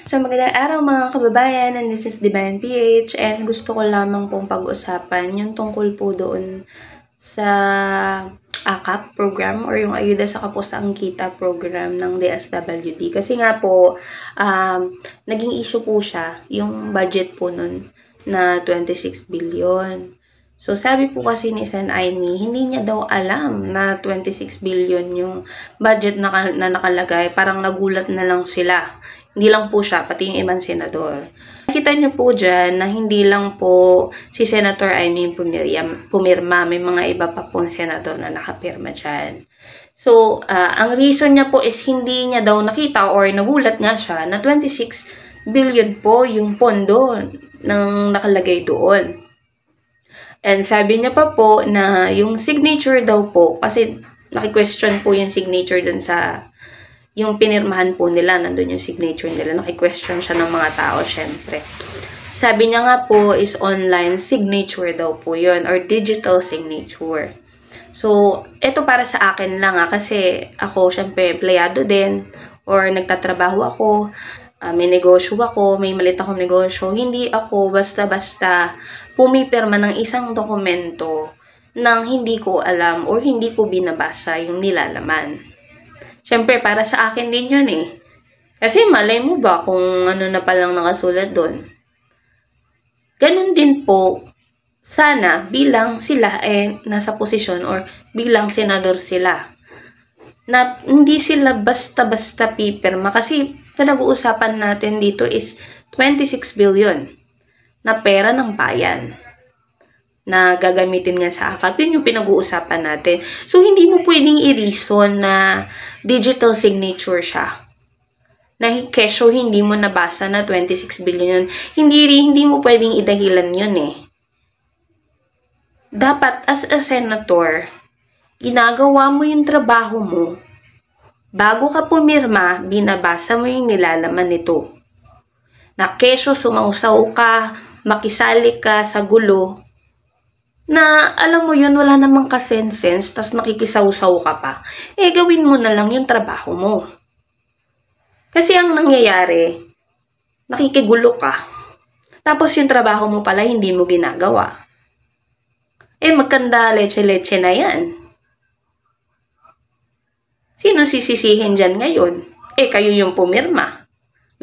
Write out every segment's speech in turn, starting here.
So magandang araw mga kababayan, and this is Divine PH, and gusto ko lamang pong pag-usapan yung tungkol po doon sa AKAP program or yung Ayuda sa Kapusang Kita program ng DSWD. Kasi nga po, naging issue po siya, yung budget po nun na 26 billion. So, sabi po kasi ni Sen. Aimee, hindi niya daw alam na 26 billion yung budget na nakalagay. Parang nagulat na lang sila. Hindi lang po siya, pati yung ibang senador. Nakita niyo po dyan na hindi lang po si Senator Aimee pumirma. May mga iba pa pong senador na nakapirma dyan. So, ang reason niya po is hindi niya daw nakita or nagulat nga siya na 26 billion po yung pondo ng nakalagay doon. And sabi niya pa po na yung signature daw po, kasi naki-question po yung signature dun sa, yung pinirmahan po nila, nandun yung signature nila, naki-question siya ng mga tao, syempre. Sabi niya nga po is online signature daw po yun, or digital signature. So, ito para sa akin lang kasi ako, syempre, empleyado din, or nagtatrabaho ako, may negosyo ako, may malit akong negosyo. Hindi ako basta-basta pumipirma ng isang dokumento nang hindi ko alam or hindi ko binabasa yung nilalaman. Siyempre, para sa akin din yun eh. Kasi malay mo ba kung ano na palang nakasulat doon? Ganun din po, sana bilang sila nasa posisyon or bilang senador sila. Na hindi sila basta-basta pipirma kasi pinag-uusapan natin dito is 26 billion na pera ng bayan na gagamitin nga sa AKAP. Yun yung pinag-uusapan natin. So, hindi mo pwedeng i-reason na digital signature siya. Na kesyo hindi mo nabasa na 26 billion yun. Hindi mo pwedeng idahilan yun eh. Dapat as a senator, ginagawa mo yung trabaho mo. Bago ka pumirma, binabasa mo yung nilalaman nito. Na kesyo sumausaw ka, makisali ka sa gulo, na alam mo yun, wala namang kasensense, tas nakikisawsaw ka pa, gawin mo na lang yung trabaho mo. Kasi ang nangyayari, nakikigulo ka. Tapos yung trabaho mo pala, hindi mo ginagawa. Magkanda leche-leche na yan. Sino sisisihin dyan ngayon? Kayo yung pumirma.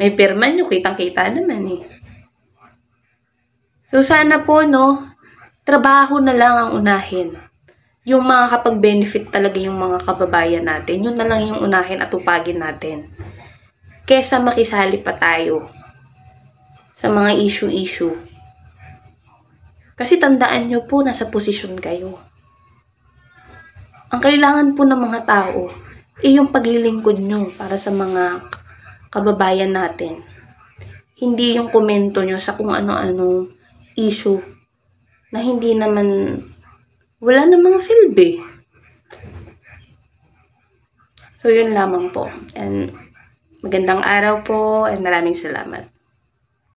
May pirma nyo, kitang-kita naman eh. So, sana po, trabaho na lang ang unahin. Yung mga kapag-benefit talaga yung mga kababayan natin, yun na lang yung unahin at upagin natin. Kesa makisali pa tayo sa mga issue-issue. Kasi tandaan nyo po, nasa posisyon kayo. Ang kailangan po ng mga tao, yung paglilingkod nyo para sa mga kababayan natin. Hindi yung komento nyo sa kung ano-ano issue na hindi naman, wala namang silbi. So, yun lamang po. And magandang araw po and maraming salamat.